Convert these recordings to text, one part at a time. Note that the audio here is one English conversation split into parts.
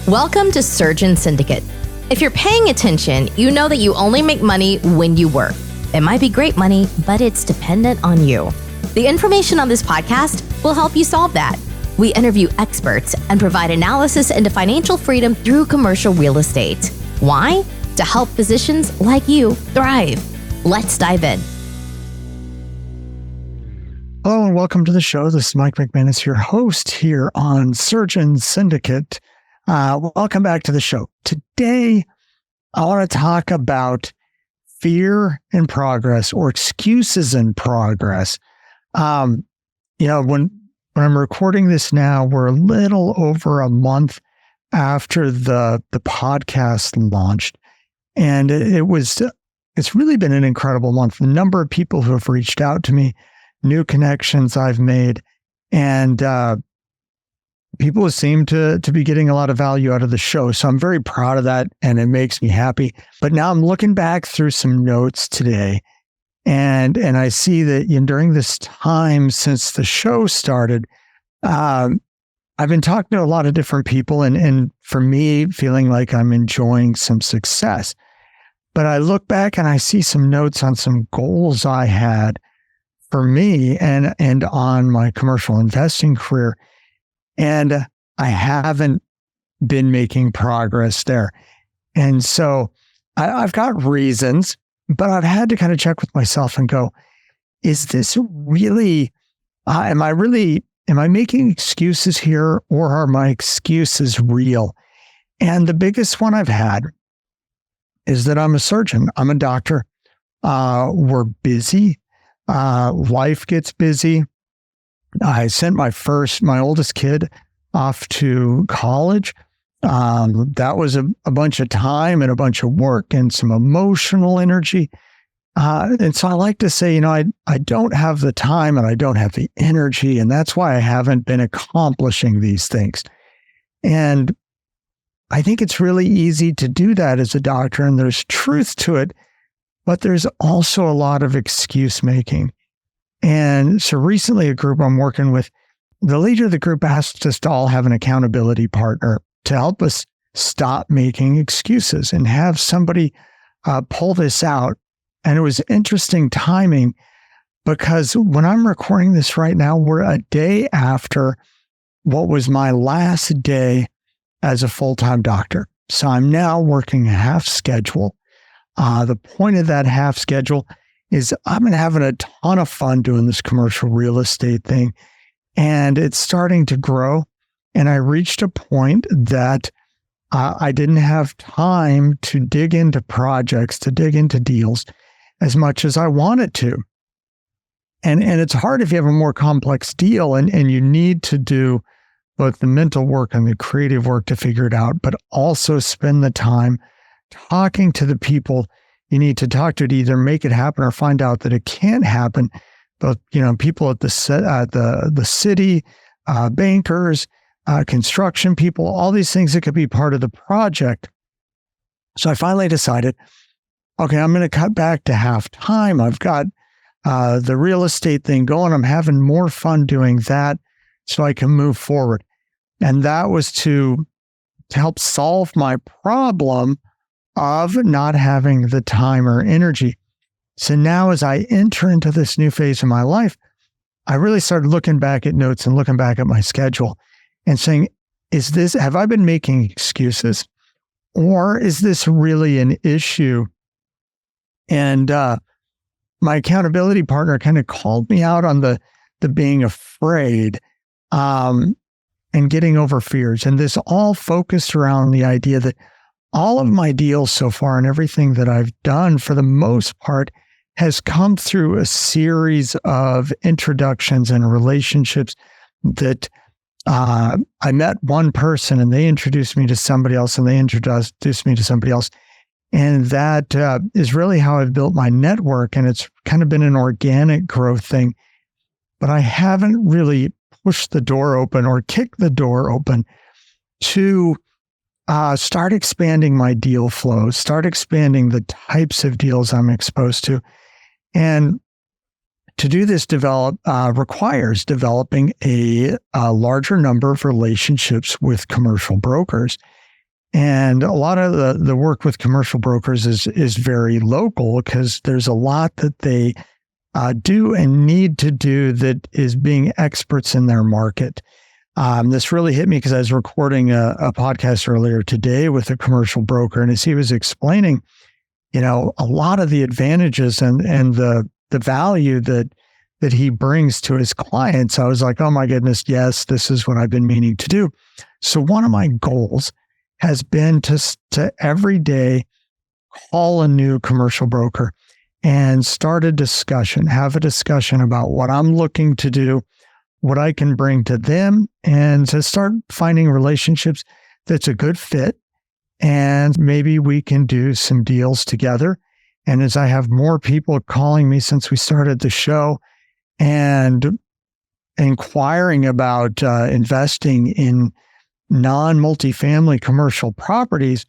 Welcome to Surgeon Syndicate. If you're paying attention, you know that you only make money when you work. It might be great money, but it's dependent on you. The information on this podcast will help you solve that. We interview experts and provide analysis into financial freedom through commercial real estate. Why? To help physicians like you thrive. Let's dive in. Hello and welcome to the show. This is Mike McManus, your host here on Surgeon Syndicate. Welcome back to the show. Today, I want to talk about fear in progress or excuses in progress. When I'm recording this now, we're a little over a month after the podcast launched, and it's really been an incredible month. The number of people who have reached out to me, new connections I've made, and people seem to be getting a lot of value out of the show. So I'm very proud of that, and it makes me happy. But now I'm looking back through some notes today, and I see that during this time since the show started, I've been talking to a lot of different people, and for me, feeling like I'm enjoying some success. But I look back and I see some notes on some goals I had for me and on my commercial investing career. And I haven't been making progress there. And so I've got reasons, but I've had to kind of check with myself and go, is this really, am I making excuses here, or are my excuses real? And the biggest one I've had is that I'm a surgeon. I'm a doctor. We're busy. Life gets busy. I sent my oldest kid off to college. That was a bunch of time and a bunch of work and some emotional energy. And so I like to say, I don't have the time and I don't have the energy, and that's why I haven't been accomplishing these things. And I think it's really easy to do that as a doctor, and there's truth to it, but there's also a lot of excuse making. And so recently, a group I'm working with, the leader of the group asked us to all have an accountability partner to help us stop making excuses and have somebody pull this out. And it was interesting timing, because when I'm recording this right now, we're a day after what was my last day as a full-time doctor. So I'm now working a half schedule. The point of that half schedule is I've been having a ton of fun doing this commercial real estate thing, and it's starting to grow. And I reached a point that I didn't have time to dig into projects, to dig into deals as much as I wanted to. And it's hard if you have a more complex deal and you need to do both the mental work and the creative work to figure it out, but also spend the time talking to the people you need to talk to either make it happen or find out that it can't happen. Both, people at the city, bankers, construction people, all these things that could be part of the project. So I finally decided, okay, I'm going to cut back to half time. I've got the real estate thing going. I'm having more fun doing that so I can move forward. And that was to help solve my problem of not having the time or energy. So now as I enter into this new phase of my life, I really started looking back at notes and looking back at my schedule and saying, have I been making excuses, or is this really an issue? And my accountability partner kind of called me out on the being afraid and getting over fears. And this all focused around the idea that all of my deals so far and everything that I've done, for the most part, has come through a series of introductions and relationships that I met one person and they introduced me to somebody else and they introduced me to somebody else. And that is really how I've built my network. And it's kind of been an organic growth thing. But I haven't really pushed the door open or kicked the door open to start expanding my deal flow, start expanding the types of deals I'm exposed to. And to do this requires developing a larger number of relationships with commercial brokers. And a lot of the work with commercial brokers is very local because there's a lot that they do and need to do that is being experts in their market. This really hit me because I was recording a podcast earlier today with a commercial broker, and as he was explaining, a lot of the advantages and the value that he brings to his clients, I was like, oh my goodness, yes, this is what I've been meaning to do. So one of my goals has been to every day call a new commercial broker and start a discussion, have a discussion about what I'm looking to do, what I can bring to them, and to start finding relationships that's a good fit. And maybe we can do some deals together. And as I have more people calling me since we started the show and inquiring about investing in non-multifamily commercial properties,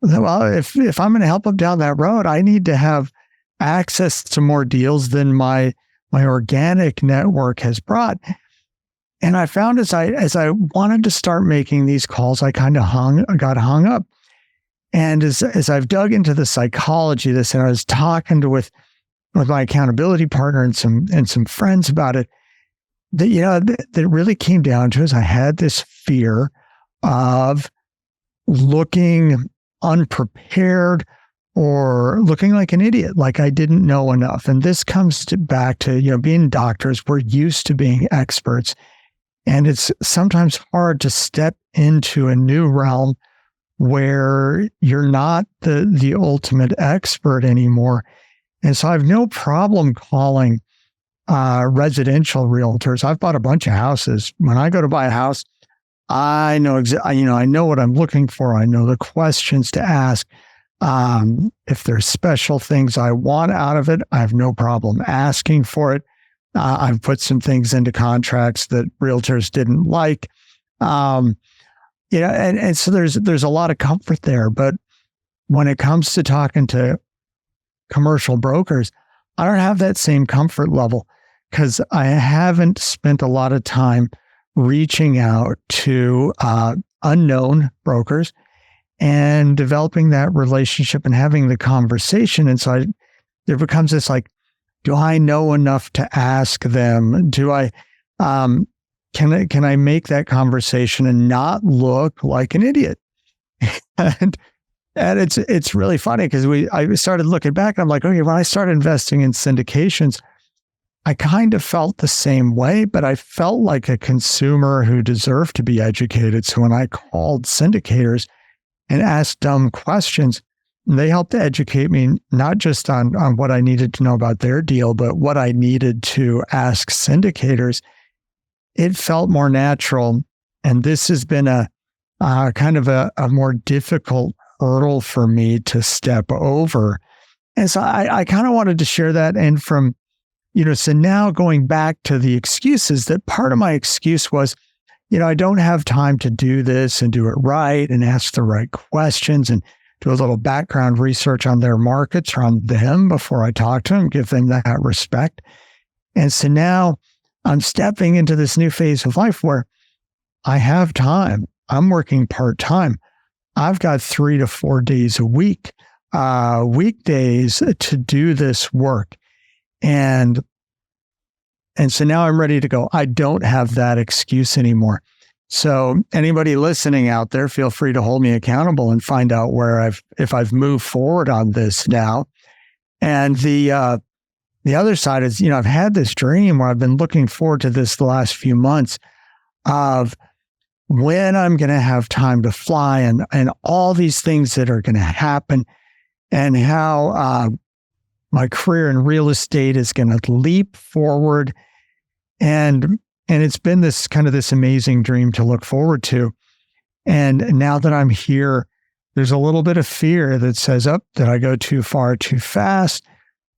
well, if I'm going to help them down that road, I need to have access to more deals than my organic network has brought. And I found as I wanted to start making these calls, I kind of got hung up. And as I've dug into the psychology of this, and I was talking with my accountability partner and some friends about it, that really came down to is I had this fear of looking unprepared or looking like an idiot, like I didn't know enough. And this comes back to, being doctors, we're used to being experts. And it's sometimes hard to step into a new realm where you're not the ultimate expert anymore. And so I have no problem calling residential realtors. I've bought a bunch of houses. When I go to buy a house, I know I know what I'm looking for. I know the questions to ask. If there's special things I want out of it, I have no problem asking for it. I've put some things into contracts that realtors didn't like. And so there's a lot of comfort there. But when it comes to talking to commercial brokers, I don't have that same comfort level because I haven't spent a lot of time reaching out to unknown brokers and developing that relationship and having the conversation. And so there becomes this like, do I know enough to ask them? Do I, can I make that conversation and not look like an idiot? and it's really funny because I started looking back and I'm like, okay, when I started investing in syndications, I kind of felt the same way, but I felt like a consumer who deserved to be educated. So when I called syndicators and asked dumb questions, they helped to educate me, not just on what I needed to know about their deal, but what I needed to ask syndicators. It felt more natural. And this has been a kind of a more difficult hurdle for me to step over. And so I kind of wanted to share that. And from, so now going back to the excuses, that part of my excuse was, I don't have time to do this and do it right and ask the right questions and do a little background research on their markets or on them before I talk to them, give them that respect. And so now I'm stepping into this new phase of life where I have time. I'm working part-time. I've got 3 to 4 days a week, weekdays to do this work. And so now I'm ready to go. I don't have that excuse anymore. So anybody listening out there, feel free to hold me accountable and find out if I've moved forward on this now. And the other side is, I've had this dream where I've been looking forward to this the last few months of when I'm going to have time to fly and all these things that are going to happen and how my career in real estate is going to leap forward. And it's been this amazing dream to look forward to. And now that I'm here, there's a little bit of fear that says, did I go too far, too fast?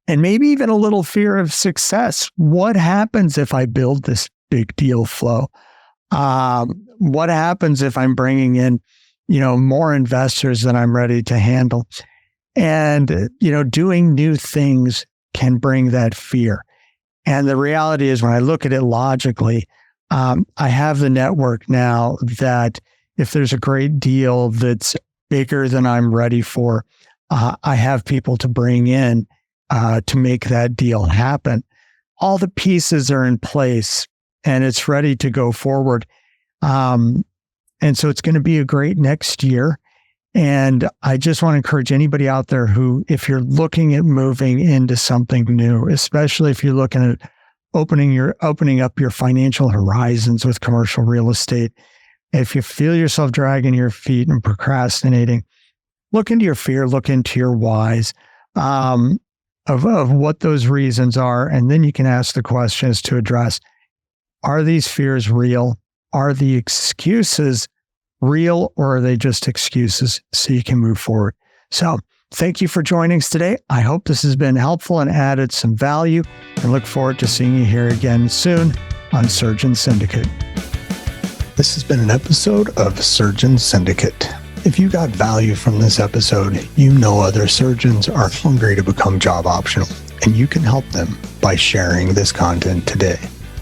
And maybe even a little fear of success. What happens if I build this big deal flow? What happens if I'm bringing in, more investors than I'm ready to handle? And, doing new things can bring that fear. And the reality is when I look at it logically, I have the network now that if there's a great deal that's bigger than I'm ready for, I have people to bring in to make that deal happen. All the pieces are in place and it's ready to go forward. And so it's going to be a great next year. And I just want to encourage anybody out there who, if you're looking at moving into something new, especially if you're looking at opening up your financial horizons with commercial real estate, if you feel yourself dragging your feet and procrastinating, look into your fear, look into your whys of what those reasons are. And then you can ask the questions to address, are these fears real? Are the excuses real, or are they just excuses, so you can move forward? So thank you for joining us today. I hope this has been helpful and added some value, and look forward to seeing you here again soon on Surgeon Syndicate. This has been an episode of Surgeon Syndicate. If you got value from this episode, you know other surgeons are hungry to become job optional, and you can help them by sharing this content today.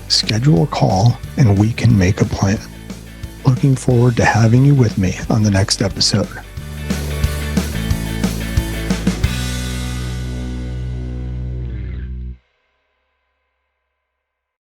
Schedule a call and we can make a plan. Looking forward to having you with me on the next episode.